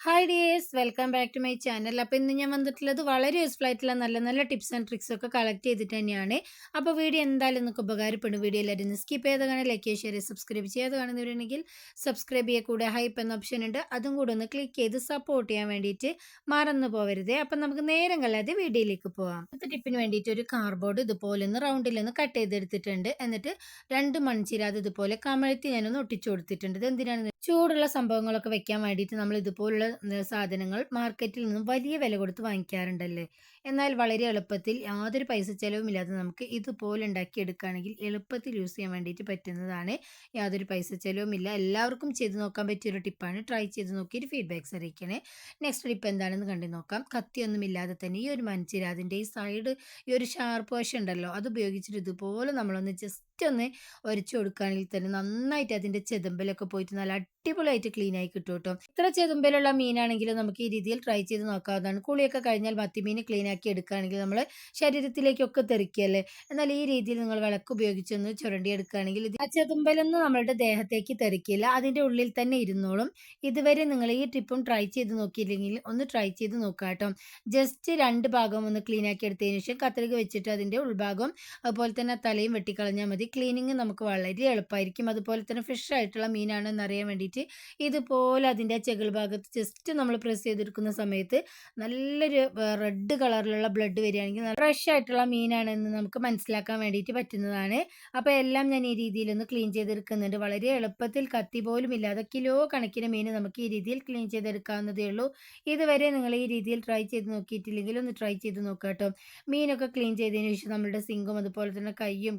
Hi dears, welcome back to my channel. അപ്പോൾ ഇന്ന് ഞാൻ വന്നിട്ടുള്ളത് വളരെ യൂസ്ഫുൾ ആയിട്ടുള്ള നല്ല നല്ല ടിപ്സ് ആൻഡ് ട്രിക്സ് ഒക്കെ കളക്ട് ചെയ്തിട്ട് തന്നെയാണ്. അപ്പോൾ വീഡിയോ എന്തായാലും നിങ്ങൾക്ക് ഉപകാരപ്പെടും. വീഡിയോ എല്ലാവരും സ്കിപ്പ് ചെയ്ത് കാണാൻ, ലൈക്ക് ചെയ്യുക, ഷെയർ, സബ്സ്ക്രൈബ് ചെയ്യാതെ കാണുന്നവരുണ്ടെങ്കിൽ സബ്സ്ക്രൈബ് ചെയ്യുക. കൂടെ ഹൈപ്പ് എന്ന ഓപ്ഷൻ ഉണ്ട്, അതും കൂടെ ഒന്ന് ക്ലിക്ക് ചെയ്ത് സപ്പോർട്ട് ചെയ്യാൻ വേണ്ടിയിട്ട് മറന്നു പോകരുത്. അപ്പം നമുക്ക് നേരം കളയാതെ വീഡിയോയിലേക്ക് പോകാം. അടുത്ത ടിപ്പിന് വേണ്ടിയിട്ട് ഒരു കാർഡ്ബോർഡ് ഇതുപോലെ ഒന്ന് റൗണ്ടിൽ ഒന്ന് കട്ട് ചെയ്തെടുത്തിട്ടുണ്ട്. എന്നിട്ട് 2 മൺചിരാത് ഇതുപോലെ കമഴ്ത്തി ഞാനൊന്ന് ഒട്ടിച്ചു കൊടുത്തിട്ടുണ്ട്. ഇത് എന്തിനാണ്? ചൂടുള്ള സംഭവങ്ങളൊക്കെ വെക്കാൻ വേണ്ടിയിട്ട് നമ്മൾ ഇതുപോലുള്ള സാധനങ്ങൾ മാർക്കറ്റിൽ നിന്നും വലിയ വില കൊടുത്ത് വാങ്ങിക്കാറുണ്ടല്ലേ. എന്നാൽ വളരെ എളുപ്പത്തിൽ യാതൊരു പൈസ ചെലവുമില്ലാതെ നമുക്ക് ഇതുപോലെ ഉണ്ടാക്കിയെടുക്കുകയാണെങ്കിൽ എളുപ്പത്തിൽ യൂസ് ചെയ്യാൻ വേണ്ടിയിട്ട് പറ്റുന്നതാണ്. യാതൊരു പൈസ ചെലവുമില്ല. എല്ലാവർക്കും ചെയ്ത് നോക്കാൻ പറ്റിയൊരു ടിപ്പാണ്. ട്രൈ ചെയ്ത് നോക്കിയിട്ട് ഫീഡ്ബാക്ക്സ് അറിയിക്കണേ. നെക്സ്റ്റ് ടിപ്പ് എന്താണെന്ന് കണ്ടു നോക്കാം. കത്തിയൊന്നും ഇല്ലാതെ തന്നെ ഈ ഒരു മൺചിരാതിൻ്റെ ഈ സൈഡ്, ഈ ഒരു ഷാർപ്പ് വശം ഉണ്ടല്ലോ, അത് ഉപയോഗിച്ചിട്ട് ഇതുപോലെ നമ്മളൊന്ന് ജസ്റ്റ് ഒന്ന് ഒരച്ചു കൊടുക്കുകയാണെങ്കിൽ തന്നെ നന്നായിട്ട് അതിൻ്റെ ചെതുമ്പലൊക്കെ പോയിട്ട് നല്ല അടിപൊളിയായിട്ട് ക്ലീൻ ആയി കിട്ടും കേട്ടോ. ഇത്ര ചെതുമ്പലുള്ള മീനാണെങ്കിലും നമുക്ക് ഈ രീതിയിൽ ട്രൈ ചെയ്ത് നോക്കാവുന്നതാണ്. കുളിയൊക്കെ കഴിഞ്ഞാൽ മത്തിമീൻ ക്ലീൻ ആക്കി എടുക്കുകയാണെങ്കിൽ നമ്മൾ ശരീരത്തിലേക്കൊക്കെ തെറിക്കുകയല്ലേ. എന്നാൽ ഈ രീതിയിൽ നിങ്ങൾ വിളക്ക് ഉപയോഗിച്ചൊന്ന് ചുരണ്ടിയെടുക്കുകയാണെങ്കിൽ ആ ചെതുമ്പലൊന്നും നമ്മളുടെ ദേഹത്തേക്ക് തെറിക്കില്ല, അതിൻ്റെ ഉള്ളിൽ തന്നെ ഇരുന്നോളും. ഇതുവരെ നിങ്ങൾ ഈ ടിപ്പും ട്രൈ ചെയ്ത് നോക്കിയില്ലെങ്കിൽ ഒന്ന് ട്രൈ ചെയ്ത് നോക്കാം കേട്ടോ. ജസ്റ്റ് 2 ഭാഗം ഒന്ന് ക്ലീൻ ആക്കി എടുത്തതിന് ശേഷം കത്രിക വെച്ചിട്ട് അതിൻ്റെ ഉൾഭാഗം അതുപോലെ തന്നെ തലയും വെട്ടിക്കളഞ്ഞാൽ മതി. ക്ലീനിങ് നമുക്ക് വളരെ എളുപ്പമായിരിക്കും. അതുപോലെ തന്നെ ഫ്രഷ് ആയിട്ടുള്ള മീനാണെന്ന് അറിയാൻ വേണ്ടിയിട്ട് ഇതുപോലെ അതിൻ്റെ ചെകിൾ ഭാഗത്ത് ജസ്റ്റ് നമ്മൾ പ്രസ് ചെയ്തെടുക്കുന്ന സമയത്ത് നല്ലൊരു റെഡ് കളറിലുള്ള ബ്ലഡ് വരികയാണെങ്കിൽ ഫ്രഷ് ആയിട്ടുള്ള മീനാണെന്ന് നമുക്ക് മനസ്സിലാക്കാൻ വേണ്ടിയിട്ട് പറ്റുന്നതാണ്. അപ്പോൾ എല്ലാം ഞാൻ ഈ രീതിയിലൊന്ന് ക്ലീൻ ചെയ്തെടുക്കുന്നുണ്ട്. വളരെ എളുപ്പത്തിൽ കത്തി പോലും ഇല്ലാതെ കിലോ കണക്കിന് മീൻ നമുക്ക് ഈ രീതിയിൽ ക്ലീൻ ചെയ്തെടുക്കാവുന്നതേ ഉള്ളൂ. ഇതുവരെ നിങ്ങൾ ഈ രീതിയിൽ ട്രൈ ചെയ്ത് നോക്കിയിട്ടില്ലെങ്കിൽ ഒന്ന് ട്രൈ ചെയ്ത് നോക്കുക കേട്ടോ. മീനൊക്കെ ക്ലീൻ ചെയ്തതിന് ശേഷം നമ്മുടെ സിങ്കും അതുപോലെ തന്നെ കയ്യും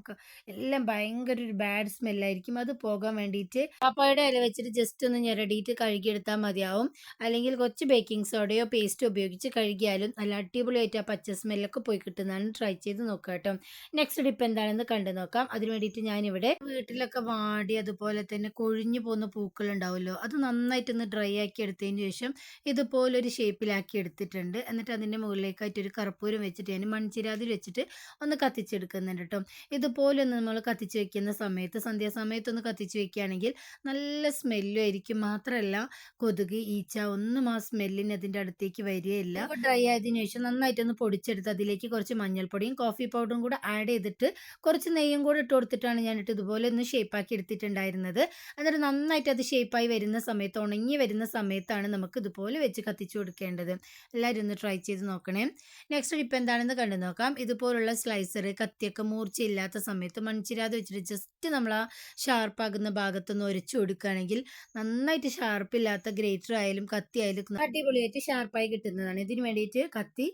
എല്ലാം ഭയങ്കര ഒരു ബാഡ് സ്മെല്ലായിരിക്കും. അത് പോകാൻ വേണ്ടിയിട്ട് പപ്പായയുടെ ഇല വെച്ചിട്ട് ജസ്റ്റ് ഒന്ന് ഞെരടിയിട്ട് കഴുകിയെടുത്താൽ മതിയാവും. അല്ലെങ്കിൽ കുറച്ച് ബേക്കിംഗ് സോഡയോ പേസ്റ്റോ ഉപയോഗിച്ച് കഴുകിയാലും നല്ല അടിപൊളിയായിട്ട് ആ പച്ച സ്മെല്ലൊക്കെ പോയി കിട്ടുന്നതാണ്. ട്രൈ ചെയ്ത് നോക്കാം കേട്ടോ. നെക്സ്റ്റ് ടിപ്പ് എന്താണെന്ന് കണ്ടു നോക്കാം. അതിന് വേണ്ടിയിട്ട് ഞാനിവിടെ വീട്ടിലൊക്കെ വാടി അതുപോലെ തന്നെ കൊഴിഞ്ഞു പോകുന്ന പൂക്കൾ ഉണ്ടാവുമല്ലോ, അത് നന്നായിട്ടൊന്ന് ഡ്രൈ ആക്കി എടുത്തതിന് ശേഷം ഇതുപോലൊരു ഷേപ്പിലാക്കി എടുത്തിട്ടുണ്ട്. എന്നിട്ട് അതിൻ്റെ മുകളിലേക്കായിട്ട് ഒരു കർപ്പൂരം വെച്ചിട്ട് ഞാൻ മൺചിരാതിൽ വെച്ചിട്ട് ഒന്ന് കത്തിച്ചെടുക്കുന്നുണ്ട് കേട്ടോ. ഇതുപോലെ ഒന്ന് നമ്മൾ കത്തിച്ച് വെക്കുന്ന സമയത്ത് സന്ധ്യാസമയത്തൊന്ന് കത്തിച്ച് വെക്കുകയാണെങ്കിൽ നല്ല സ്മെല്ലും ആയിരിക്കും. മാത്രമല്ല കൊതുക്, ഈച്ച ഒന്നും ആ സ്മെല്ലിന് അതിൻ്റെ അടുത്തേക്ക് വരികയില്ല. ഡ്രൈ ആയതിനു ശേഷം നന്നായിട്ടൊന്ന് പൊടിച്ചെടുത്ത് അതിലേക്ക് കുറച്ച് മഞ്ഞൾപ്പൊടിയും കോഫി പൗഡറും കൂടെ ആഡ് ചെയ്തിട്ട് കുറച്ച് നെയ്യും കൂടെ ഇട്ട് കൊടുത്തിട്ടാണ് ഞാനിട്ട് ഇതുപോലെ ഒന്ന് ഷേപ്പാക്കി എടുത്തിട്ടുണ്ടായിരുന്നത്. എന്നിട്ട് നന്നായിട്ട് അത് ഷേപ്പായി വരുന്ന സമയത്ത്, ഉണങ്ങി വരുന്ന സമയത്താണ് നമുക്ക് ഇതുപോലെ വെച്ച് കത്തിച്ചു കൊടുക്കേണ്ടത്. എല്ലാവരും ഒന്ന് ട്രൈ ചെയ്ത് നോക്കണേ. നെക്സ്റ്റ് ടിപ്പ് എന്താണെന്ന് കണ്ടു നോക്കാം. ഇതുപോലുള്ള സ്ലൈസർ, കത്തിയൊക്കെ മൂർച്ചയില്ലാത്ത സമയത്ത് മൺചിരാത് വെച്ചിട്ട് ജസ്റ്റ് നമ്മൾ ആ ഷാർപ്പാകുന്ന ഭാഗത്തൊന്ന് ഒരച്ചു കൊടുക്കുകയാണെങ്കിൽ നന്നായിട്ട് ഷാർപ്പില്ലാത്ത ഗ്രേറ്റർ ആയാലും കത്തി ആയാലും അടിപൊളിയായിട്ട് ഷാർപ്പായി കിട്ടുന്നതാണ്. ഇതിന് വേണ്ടിയിട്ട് കത്തി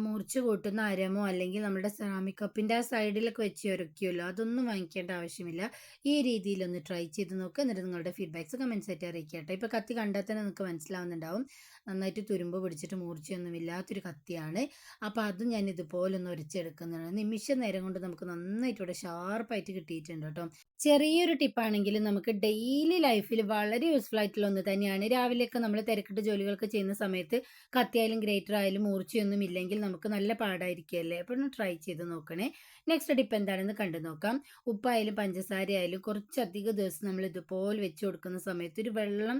മുറിച്ച് കൂട്ടുന്ന അരമോ അല്ലെങ്കിൽ നമ്മുടെ സെറാമിക് കപ്പിൻ്റെ ആ സൈഡിലൊക്കെ വെച്ച് ഉരയ്ക്കുമല്ലോ, അതൊന്നും വാങ്ങിക്കേണ്ട ആവശ്യമില്ല. ഈ രീതിയിലൊന്ന് ട്രൈ ചെയ്ത് നോക്കുക. എന്നിട്ട് നിങ്ങളുടെ ഫീഡ്ബാക്ക്സ് കമൻസ് ആയിട്ട് അറിയിക്കട്ടെ. ഇപ്പോൾ കത്തി കണ്ടാൽ തന്നെ നിങ്ങൾക്ക് മനസ്സിലാവുന്നുണ്ടാവും, നന്നായിട്ട് തുരുമ്പ് പിടിച്ചിട്ട് മൂർച്ചയൊന്നും ഇല്ലാത്തൊരു കത്തിയാണ്. അപ്പോൾ അതും ഞാൻ ഇതുപോലെ ഒന്ന് ഒരച്ചെടുക്കുന്നതാണ്. നിമിഷ നേരം കൊണ്ട് നമുക്ക് നന്നായിട്ട് ഇവിടെ ഷാർപ്പായിട്ട് കിട്ടിയിട്ടുണ്ട് കേട്ടോ. ചെറിയൊരു ടിപ്പാണെങ്കിലും നമുക്ക് ഡെയിലി ലൈഫിൽ വളരെ യൂസ്ഫുൾ ആയിട്ടുള്ള ഒന്ന് തന്നെയാണ്. രാവിലെയൊക്കെ നമ്മൾ തിരക്കിട്ട് ജോലികളൊക്കെ ചെയ്യുന്ന സമയത്ത് കത്തിയായാലും ഗ്രേറ്റർ ആയാലും മൂർച്ചയൊന്നും ഇല്ലെങ്കിൽ നമുക്ക് നല്ല പാടായിരിക്കുമല്ലേ. അപ്പോൾ ഒന്ന് ട്രൈ ചെയ്ത് നോക്കണേ. നെക്സ്റ്റ് ടിപ്പ് എന്താണെന്ന് കണ്ടു നോക്കാം. ഉപ്പായാലും പഞ്ചസാര ആയാലും കുറച്ചധികം ദിവസം നമ്മൾ ഇതുപോലെ വെച്ച് കൊടുക്കുന്ന സമയത്ത് ഒരു വെള്ളം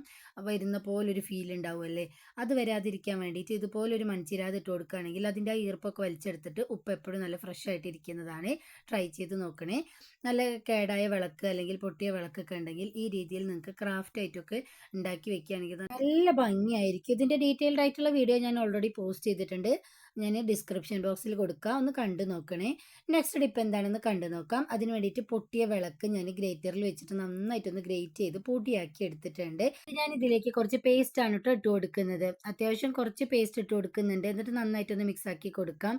വരുന്ന പോലൊരു ഫീൽ ഉണ്ടാവുമല്ലേ, അത് വരാതിരിക്കാൻ വേണ്ടിയിട്ട് ഇതുപോലെ ഒരു മൺചിരാത് ഇട്ട് കൊടുക്കുകയാണെങ്കിൽ അതിൻ്റെ ആ ഈർപ്പൊക്കെ വലിച്ചെടുത്തിട്ട് ഉപ്പ് എപ്പോഴും നല്ല ഫ്രഷ് ആയിട്ടിരിക്കുന്നതാണ്. ട്രൈ ചെയ്ത് നോക്കണേ. നല്ല കേടായ വിളക്ക് അല്ലെങ്കിൽ പൊട്ടിയ വിളക്കൊക്കെ ഉണ്ടെങ്കിൽ ഈ രീതിയിൽ നിങ്ങൾക്ക് ക്രാഫ്റ്റ് ആയിട്ടൊക്കെ ഉണ്ടാക്കി വെക്കുകയാണെങ്കിൽ നല്ല ഭംഗിയായിരിക്കും. ഇതിൻ്റെ ഡീറ്റെയിൽഡ് ആയിട്ടുള്ള വീഡിയോ ഞാൻ ഓൾറെഡി പോസ്റ്റ് ചെയ്തിട്ടുണ്ട്. ഞാൻ ഡിസ്ക്രിപ്ഷൻ ബോക്സിൽ കൊടുക്കാം, ഒന്ന് കണ്ടു നോക്കണേ. നെക്സ്റ്റ് ടിപ്പ് എന്താണെന്ന് കണ്ടു നോക്കാം. അതിന് വേണ്ടിയിട്ട് പൊട്ടിയ വിളക്ക് ഞാൻ ഗ്രേറ്ററിൽ വെച്ചിട്ട് നന്നായിട്ടൊന്ന് ഗ്രേറ്റ് ചെയ്ത് പൊടിയാക്കി എടുത്തിട്ടുണ്ട്. ഞാൻ ഇതിലേക്ക് കുറച്ച് പേസ്റ്റ് ആണ് കേട്ടോ ഇട്ട് കൊടുക്കുന്നത്. അത്യാവശ്യം കുറച്ച് പേസ്റ്റ് ഇട്ട് കൊടുക്കുന്നുണ്ട്. എന്നിട്ട് നന്നായിട്ടൊന്ന് മിക്സ് ആക്കി കൊടുക്കാം.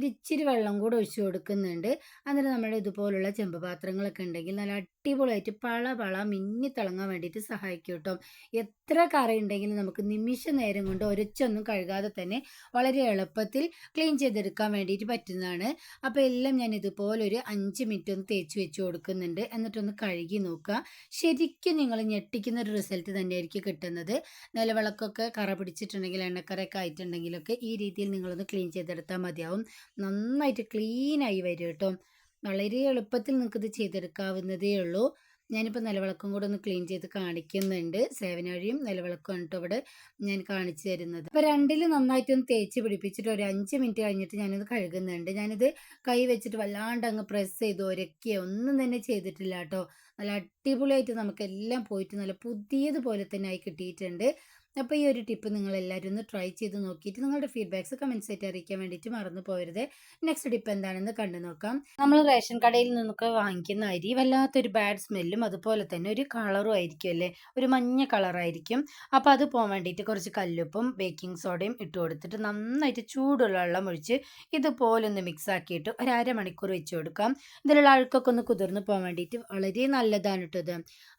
ഇച്ചിരി വെള്ളം കൂടെ ഒഴിച്ച് കൊടുക്കുന്നുണ്ട്. എന്നിട്ട് നമ്മുടെ ഇതുപോലുള്ള ചെമ്പ് പാത്രങ്ങളൊക്കെ ഉണ്ടെങ്കിൽ നല്ല അടിപൊളിയായിട്ട് പള മിന്നി തിളങ്ങാൻ വേണ്ടിയിട്ട് സഹായിക്കും കേട്ടോ. എത്ര കറി ഉണ്ടെങ്കിലും നമുക്ക് നിമിഷ നേരം കൊണ്ട് ഒരച്ചൊന്നും കഴുകാതെ തന്നെ വളരെ എളുപ്പത്തിൽ ക്ലീൻ ചെയ്തെടുക്കാൻ വേണ്ടിയിട്ട് പറ്റുന്നതാണ്. അപ്പോൾ എല്ലാം ഞാൻ ഇതുപോലെ ഒരു 5 മിനിറ്റ് ഒന്ന് തേച്ച് വെച്ച് കൊടുക്കുന്നുണ്ട്. എന്നിട്ടൊന്ന് കഴുകി നോക്കുക. ശരിക്കും നിങ്ങൾ ഞെട്ടിക്കുന്ന ഒരു റിസൾട്ട് തന്നെയായിരിക്കും കിട്ടുന്നത്. നിലവിളക്കൊക്കെ കറ പിടിച്ചിട്ടുണ്ടെങ്കിൽ, എണ്ണക്കറയൊക്കെ ആയിട്ടുണ്ടെങ്കിലൊക്കെ ഈ രീതിയിൽ നിങ്ങളൊന്ന് ക്ലീൻ ചെയ്തെടുത്താൽ മതിയാവും. നന്നായിട്ട് ക്ലീനായി വരും കേട്ടോ. വളരെ എളുപ്പത്തിൽ നിങ്ങൾക്കിത് ചെയ്തെടുക്കാവുന്നതേ ഉള്ളൂ. ഞാനിപ്പോൾ നിലവിളക്കും കൂടെ ഒന്ന് ക്ലീൻ ചെയ്ത് കാണിക്കുന്നുണ്ട്. സേവനാഴിയും നിലവിളക്കുമാണ് കേട്ടോ ഇവിടെ ഞാൻ കാണിച്ചു തരുന്നത്. അപ്പോൾ രണ്ടിൽ നന്നായിട്ടൊന്ന് തേച്ച് പിടിപ്പിച്ചിട്ട് ഒരു 5 മിനിറ്റ് കഴിഞ്ഞിട്ട് ഞാനിത് കഴുകുന്നുണ്ട്. ഞാനിത് കൈ വെച്ചിട്ട് വല്ലാണ്ട് അങ്ങ് പ്രസ് ചെയ്ത് ഒരക്കുകയോ ഒന്നും തന്നെ ചെയ്തിട്ടില്ല കേട്ടോ. നല്ല അടിപൊളിയായിട്ട് നമുക്കെല്ലാം പോയിട്ട് നല്ല പുതിയതുപോലെ തന്നെ ആയി കിട്ടിയിട്ടുണ്ട്. അപ്പോൾ ഈ ഒരു ടിപ്പ് നിങ്ങളെല്ലാവരും ഒന്ന് ട്രൈ ചെയ്ത് നോക്കിയിട്ട് നിങ്ങളുടെ ഫീഡ്ബാക്ക്സ് കമൻസ് ആയിട്ട് അറിയിക്കാൻ വേണ്ടിയിട്ട് മറന്നു പോകരുത്. നെക്സ്റ്റ് ടിപ്പ് എന്താണെന്ന് കണ്ടു നോക്കാം. നമ്മൾ റേഷൻ കടയിൽ നിന്നൊക്കെ വാങ്ങിക്കുന്ന അരി വല്ലാത്തൊരു ബാഡ് സ്മെല്ലും അതുപോലെ തന്നെ ഒരു കളറും ആയിരിക്കും അല്ലേ, ഒരു മഞ്ഞ കളറായിരിക്കും. അപ്പോൾ അത് പോകാൻ വേണ്ടിയിട്ട് കുറച്ച് കല്ലുപ്പും ബേക്കിംഗ് സോഡയും ഇട്ട് കൊടുത്തിട്ട് നന്നായിട്ട് ചൂടുള്ള വെള്ളം ഒഴിച്ച് ഇതുപോലെ ഒന്ന് മിക്സ് ആക്കിയിട്ട് ഒരു അരമണിക്കൂർ വെച്ച് കൊടുക്കാം. ഇതിലുള്ള അഴുക്കൊക്കെ ഒന്ന് കുതിർന്ന് പോകാൻ വേണ്ടിയിട്ട് വളരെ നല്ലതാണ് ഇട്ടത്.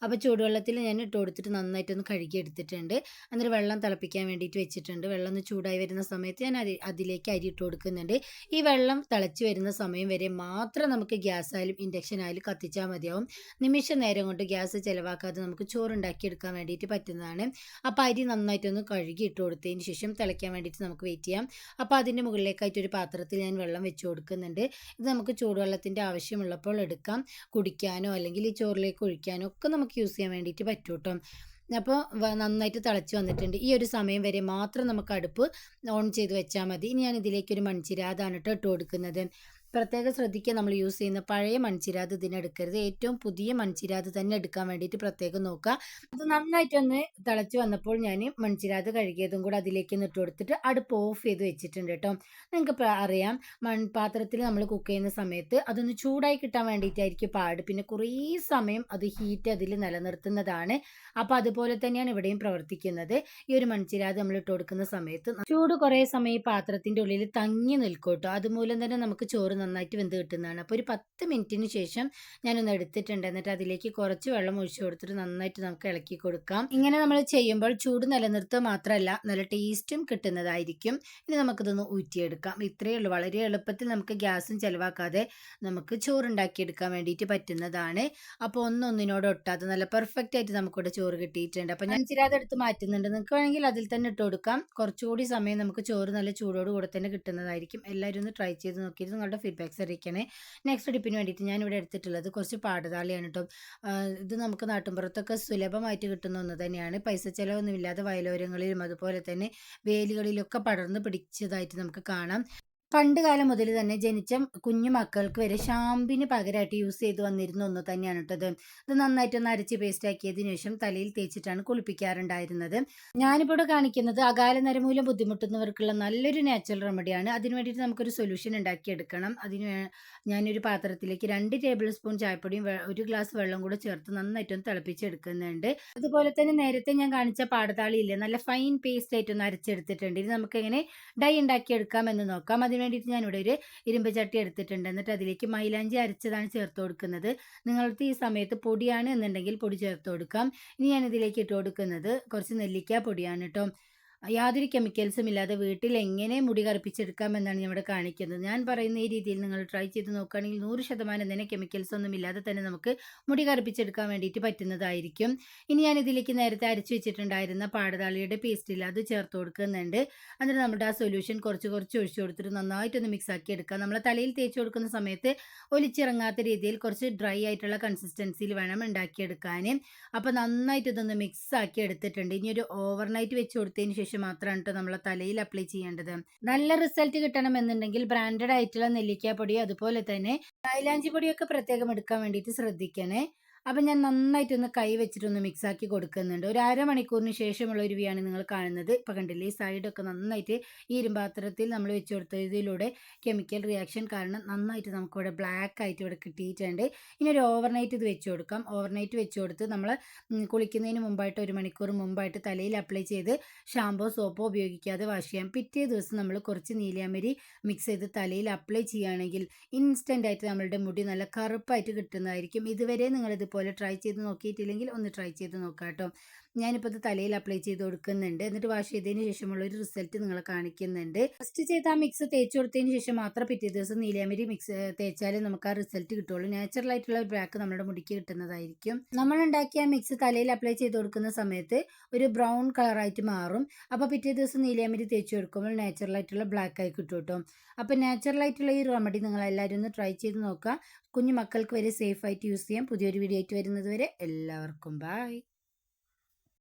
അപ്പോൾ ചൂടുവെള്ളത്തിൽ ഞാൻ ഇട്ട് കൊടുത്തിട്ട് നന്നായിട്ടൊന്ന് കഴുകി എടുത്തിട്ടുണ്ട്. എന്നിട്ട് വെള്ളം തിളപ്പിക്കാൻ വേണ്ടിയിട്ട് വെച്ചിട്ടുണ്ട്. വെള്ളം ഒന്ന് ചൂടായി വരുന്ന സമയത്ത് ഞാൻ അതിലേക്ക് അരി ഇട്ട് കൊടുക്കുന്നുണ്ട്. ഈ വെള്ളം തിളച്ച് വരുന്ന സമയം വരെ മാത്രം നമുക്ക് ഗ്യാസ് ആയാലും ഇൻഡക്ഷൻ ആയാലും കത്തിച്ചാൽ മതിയാവും. നിമിഷ നേരം കൊണ്ട് ഗ്യാസ് ചിലവാക്കാതെ നമുക്ക് ചോറുണ്ടാക്കി എടുക്കാൻ വേണ്ടിയിട്ട് പറ്റുന്നതാണ്. അപ്പോൾ അരി നന്നായിട്ടൊന്ന് കഴുകി ഇട്ട് കൊടുത്തതിന് ശേഷം തിളയ്ക്കാൻ വേണ്ടിയിട്ട് നമുക്ക് വെയിറ്റ് ചെയ്യാം. അപ്പോൾ അതിൻ്റെ മുകളിലേക്കായിട്ട് ഒരു പാത്രത്തിൽ ഞാൻ വെള്ളം വെച്ച് കൊടുക്കുന്നുണ്ട്. ഇത് നമുക്ക് ചൂടുവെള്ളത്തിൻ്റെ ആവശ്യമുള്ളപ്പോൾ എടുക്കാം. കുടിക്കാനോ അല്ലെങ്കിൽ ഈ ചോറിലേക്ക് ഒഴിക്കാനോ ഒക്കെ നമുക്ക് യൂസ് ചെയ്യാൻ വേണ്ടിയിട്ട് പറ്റും കേട്ടോ. അപ്പോൾ നന്നായിട്ട് തിളച്ച് വന്നിട്ടുണ്ട്. ഈ ഒരു സമയം വരെ മാത്രം നമുക്ക് അടുപ്പ് ഓൺ ചെയ്ത് വെച്ചാൽ മതി. ഇനി ഞാൻ ഇതിലേക്കൊരു മൺചിരാതാണ് കേട്ടോ ഇട്ട് കൊടുക്കുന്നത്. പ്രത്യേകം ശ്രദ്ധിക്കുക, നമ്മൾ യൂസ് ചെയ്യുന്ന പഴയ മൺചിരാത് ഇതിനെടുക്കരുത്. ഏറ്റവും പുതിയ മൺചിരാത് തന്നെ എടുക്കാൻ വേണ്ടിയിട്ട് പ്രത്യേകം നോക്കുക. അത് നന്നായിട്ടൊന്ന് തിളച്ച് വന്നപ്പോൾ ഞാൻ മൺചിരാത് കഴുകിയതും കൂടെ അതിലേക്ക് ഇട്ട് കൊടുത്തിട്ട് അടുപ്പ് ഓഫ് ചെയ്ത് വെച്ചിട്ടുണ്ട് കേട്ടോ. നിങ്ങൾക്ക് അറിയാം, മൺപാത്രത്തിൽ നമ്മൾ കുക്ക് ചെയ്യുന്ന സമയത്ത് അതൊന്ന് ചൂടായി കിട്ടാൻ വേണ്ടിയിട്ടായിരിക്കും പാട്. പിന്നെ കുറേ സമയം അത് ഹീറ്റ് അതിൽ നിലനിർത്തുന്നതാണ്. അപ്പോൾ അതുപോലെ തന്നെയാണ് ഇവിടെയും പ്രവർത്തിക്കുന്നത്. ഈ ഒരു മൺചിരാത് നമ്മൾ ഇട്ട് കൊടുക്കുന്ന സമയത്ത് ചൂട് കുറേ സമയം ഈ പാത്രത്തിൻ്റെ ഉള്ളിൽ തങ്ങി നിൽക്കും കേട്ടോ. അതുമൂലം തന്നെ നമുക്ക് ചോറ് നന്നായിട്ട് വെന്ത് കിട്ടുന്നതാണ്. അപ്പോൾ ഒരു 10 മിനിറ്റിന് ശേഷം ഞാനൊന്ന് എടുത്തിട്ടുണ്ട്. എന്നിട്ട് അതിലേക്ക് കുറച്ച് വെള്ളം ഒഴിച്ചു കൊടുത്തിട്ട് നന്നായിട്ട് നമുക്ക് ഇളക്കി കൊടുക്കാം. ഇങ്ങനെ നമ്മൾ ചെയ്യുമ്പോൾ ചൂട് നിലനിർത്തുക മാത്രമല്ല നല്ല ടേസ്റ്റും കിട്ടുന്നതായിരിക്കും. ഇനി നമുക്കിതൊന്ന് ഊറ്റിയെടുക്കാം. ഇത്രയേ ഉള്ളൂ. വളരെ എളുപ്പത്തിൽ നമുക്ക് ഗ്യാസും ചിലവാക്കാതെ നമുക്ക് ചോറുണ്ടാക്കിയെടുക്കാൻ വേണ്ടിയിട്ട് പറ്റുന്നതാണ്. അപ്പോൾ ഒന്നൊന്നിനോട് ഒട്ടാതെ നല്ല പെർഫെക്റ്റ് ആയിട്ട് നമുക്കിവിടെ ചോറ് കിട്ടിയിട്ടുണ്ട്. അപ്പോൾ ഞാൻ ചിരാതെ എടുത്ത് മാറ്റുന്നുണ്ട്. നിങ്ങൾക്ക് വേണമെങ്കിൽ അതിൽ തന്നെ ഇട്ട് കൊടുക്കാം. കുറച്ചുകൂടി സമയം നമുക്ക് ചോറ് നല്ല ചൂടോട് കൂടെ തന്നെ കിട്ടുന്നതായിരിക്കും. എല്ലാവരും ഒന്ന് ട്രൈ ചെയ്ത് നോക്കിയിട്ട് നിങ്ങളുടെ ഫീഡ്ബാക്ക്സ് അറിയിക്കണേ. നെക്സ്റ്റ് ടിപ്പിന് വേണ്ടിയിട്ട് ഞാനിവിടെ എടുത്തിട്ടുള്ളത് കുറച്ച് പാടതാളിയാണ് കേട്ടോ. ഇത് നമുക്ക് നാട്ടിൻപുറത്തൊക്കെ സുലഭമായിട്ട് കിട്ടുന്ന ഒന്ന് തന്നെയാണ്. പൈസ ചിലവൊന്നുമില്ലാതെ വയലോരങ്ങളിലും അതുപോലെ തന്നെ വേലികളിലൊക്കെ പടർന്ന് പിടിച്ചതായിട്ട് നമുക്ക് കാണാം. പണ്ട് കാലം മുതൽ തന്നെ ജനിച്ച കുഞ്ഞു മക്കൾക്ക് വരെ ഷാമ്പിന് പകരമായിട്ട് യൂസ് ചെയ്ത് വന്നിരുന്ന ഒന്ന് തന്നെയാണ് കേട്ടത്. ഇത് നന്നായിട്ടൊന്ന് അരച്ച് പേസ്റ്റ് ആക്കിയതിനു ശേഷം തലയിൽ തേച്ചിട്ടാണ് കുളിപ്പിക്കാറുണ്ടായിരുന്നത്. ഞാനിപ്പോൾ ഇവിടെ കാണിക്കുന്നത് അകാല നരമൂലം ബുദ്ധിമുട്ടുന്നവർക്കുള്ള നല്ലൊരു നാച്ചുറൽ റെമഡിയാണ്. അതിന് വേണ്ടിയിട്ട് നമുക്കൊരു സൊല്യൂഷൻ ഉണ്ടാക്കിയെടുക്കണം. ഞാനൊരു പാത്രത്തിലേക്ക് 2 ടേബിൾ സ്പൂൺ ചായപ്പൊടിയും 1 ഗ്ലാസ് വെള്ളം കൂടെ ചേർത്ത് നന്നായിട്ടൊന്ന് തിളപ്പിച്ചെടുക്കുന്നുണ്ട്. അതുപോലെ തന്നെ നേരത്തെ ഞാൻ കാണിച്ച പാടതാളിയില്ലേ, നല്ല ഫൈൻ പേസ്റ്റ് ആയിട്ടൊന്ന് അരച്ചെടുത്തിട്ടുണ്ട്. ഇത് നമുക്കെങ്ങനെ ഡൈ ഉണ്ടാക്കിയെടുക്കാമെന്ന് നോക്കാം. അതിന് വേണ്ടിയിട്ട് ഞാനിവിടെ ഒരു ഇരുമ്പ് ചട്ടി എടുത്തിട്ടുണ്ട്. എന്നിട്ട് അതിലേക്ക് മൈലാഞ്ചി അരച്ചതാണ് ചേർത്ത് കൊടുക്കുന്നത്. നിങ്ങൾക്ക് ഈ സമയത്ത് പൊടിയാണ് എന്നുണ്ടെങ്കിൽ പൊടി ചേർത്ത് കൊടുക്കാം. ഇനി ഞാനിതിലേക്ക് ഇട്ട് കൊടുക്കുന്നത് കുറച്ച് നെല്ലിക്ക പൊടിയാണ് കേട്ടോ. യാതൊരു കെമിക്കൽസും ഇല്ലാതെ വീട്ടിൽ എങ്ങനെ മുടി കറുപ്പിച്ചെടുക്കാം എന്നാണ് ഞാൻ ഇവിടെ കാണിക്കുന്നത്. ഞാൻ പറയുന്ന ഈ രീതിയിൽ നിങ്ങൾ ട്രൈ ചെയ്ത് നോക്കുകയാണെങ്കിൽ 100% തന്നെ കെമിക്കൽസ് ഒന്നും ഇല്ലാതെ തന്നെ നമുക്ക് മുടി കറുപ്പിച്ചെടുക്കാൻ വേണ്ടിയിട്ട് പറ്റുന്നതായിരിക്കും. ഇനി ഞാൻ ഇതിലേക്ക് നേരത്തെ അരച്ചു വെച്ചിട്ടുണ്ടായിരുന്ന പാടതാളിയുടെ പേസ്റ്റിൽ അത് ചേർത്ത് കൊടുക്കുന്നുണ്ട്. എന്നിട്ട് നമ്മുടെ ആ സൊല്യൂഷൻ കുറച്ച് കുറച്ച് ഒഴിച്ചു കൊടുത്തിട്ട് നന്നായിട്ടൊന്ന് മിക്സ് ആക്കി എടുക്കാം. നമ്മൾ തലയിൽ തേച്ച് കൊടുക്കുന്ന സമയത്ത് ഒലിച്ചിറങ്ങാത്ത രീതിയിൽ കുറച്ച് ഡ്രൈ ആയിട്ടുള്ള കൺസിസ്റ്റൻസിയിൽ വേണം ഉണ്ടാക്കിയെടുക്കാൻ. അപ്പോൾ നന്നായിട്ട് ഇതൊന്ന് മിക്സ് ആക്കി എടുത്തിട്ടുണ്ട്. ഇനി ഒരു ഓവർനൈറ്റ് വെച്ച് കൊടുത്തതിന് ശേഷം മാത്രമാണ് കേട്ടോ നമ്മളെ തലയിൽ അപ്ലൈ ചെയ്യേണ്ടത്. നല്ല റിസൾട്ട് കിട്ടണമെന്നുണ്ടെങ്കിൽ ബ്രാൻഡഡ് ആയിട്ടുള്ള നെല്ലിക്ക പൊടി അതുപോലെ തന്നെ മൈലാഞ്ചി പൊടിയൊക്കെ പ്രത്യേകം എടുക്കാൻ വേണ്ടിയിട്ട് ശ്രദ്ധിക്കണേ. അപ്പം ഞാൻ നന്നായിട്ടൊന്ന് കൈ വെച്ചിട്ടൊന്ന് മിക്സ് ആക്കി കൊടുക്കുന്നുണ്ട്. ഒരു അരമണിക്കൂറിന് ശേഷമുള്ള ഒരു വ്യൂ ആണ് നിങ്ങൾ കാണുന്നത്. ഇപ്പം കണ്ടില്ലേ, ഈ സൈഡൊക്കെ നന്നായിട്ട് ഈ ഇരുമ്പാത്രത്തിൽ നമ്മൾ വെച്ച് കൊടുത്തതിലൂടെ കെമിക്കൽ റിയാക്ഷൻ കാരണം നന്നായിട്ട് നമുക്കിവിടെ ബ്ലാക്ക് ആയിട്ട് ഇവിടെ കിട്ടിയിട്ടുണ്ട്. ഇനി ഒരു ഓവർനൈറ്റ് ഇത് വെച്ച് കൊടുക്കാം. ഓവർനൈറ്റ് വെച്ച് കൊടുത്ത് നമ്മൾ കുളിക്കുന്നതിന് മുമ്പായിട്ട് 1 മണിക്കൂർ മുമ്പായിട്ട് തലയിൽ അപ്ലൈ ചെയ്ത് ഷാമ്പോ സോപ്പോ ഉപയോഗിക്കാതെ വാഷ് ചെയ്യാം. പിറ്റേ ദിവസം നമ്മൾ കുറച്ച് നീലിയാമരി മിക്സ് ചെയ്ത് തലയിൽ അപ്ലൈ ചെയ്യുകയാണെങ്കിൽ ഇൻസ്റ്റൻ്റ് ആയിട്ട് നമ്മളുടെ മുടി നല്ല കറുപ്പായിട്ട് കിട്ടുന്നതായിരിക്കും. ഇതുവരെ നിങ്ങൾ ഇതുപോലെ ട്രൈ ചെയ്ത് നോക്കിയിട്ടില്ലെങ്കിൽ ഒന്ന് ട്രൈ ചെയ്ത് നോക്കാം കേട്ടോ. ഞാനിപ്പോൾ ഇത് തലയിൽ അപ്ലൈ ചെയ്ത് കൊടുക്കുന്നുണ്ട്. എന്നിട്ട് വാഷ് ചെയ്തതിന് ശേഷമുള്ള ഒരു റിസൾട്ട് നിങ്ങളെ കാണിക്കുന്നുണ്ട്. ഫസ്റ്റ് ചെയ്ത ആ മിക്സ് തേച്ച് കൊടുത്തതിന് ശേഷം മാത്രം പിറ്റേ ദിവസം നീലയമരി മിക്സ് തേച്ചാലേ നമുക്ക് ആ റിസൾട്ട് കിട്ടുള്ളൂ. നാച്ചുറൽ ആയിട്ടുള്ള ഒരു ബ്ലാക്ക് നമ്മുടെ മുടിക്ക് കിട്ടുന്നതായിരിക്കും. നമ്മൾ ഉണ്ടാക്കിയ മിക്സ് തലയിൽ അപ്ലൈ ചെയ്ത് കൊടുക്കുന്ന സമയത്ത് ഒരു ബ്രൗൺ കളറായിട്ട് മാറും. അപ്പോൾ പിറ്റേ ദിവസം നീലയമരി തേച്ച് കൊടുക്കുമ്പോൾ നാച്ചുറൽ ആയിട്ടുള്ള ബ്ലാക്ക് ആയി കിട്ടും കേട്ടോ. അപ്പോൾ നാച്ചുറൽ ആയിട്ടുള്ള ഈ റെമഡി നിങ്ങൾ എല്ലാവരും ഒന്ന് ട്രൈ ചെയ്ത് നോക്കുക. കുഞ്ഞു മക്കൾക്ക് വരെ സേഫ് ആയിട്ട് യൂസ് ചെയ്യാം. പുതിയൊരു വീഡിയോ ആയിട്ട് വരുന്നത് വരെ എല്ലാവർക്കും ബൈ.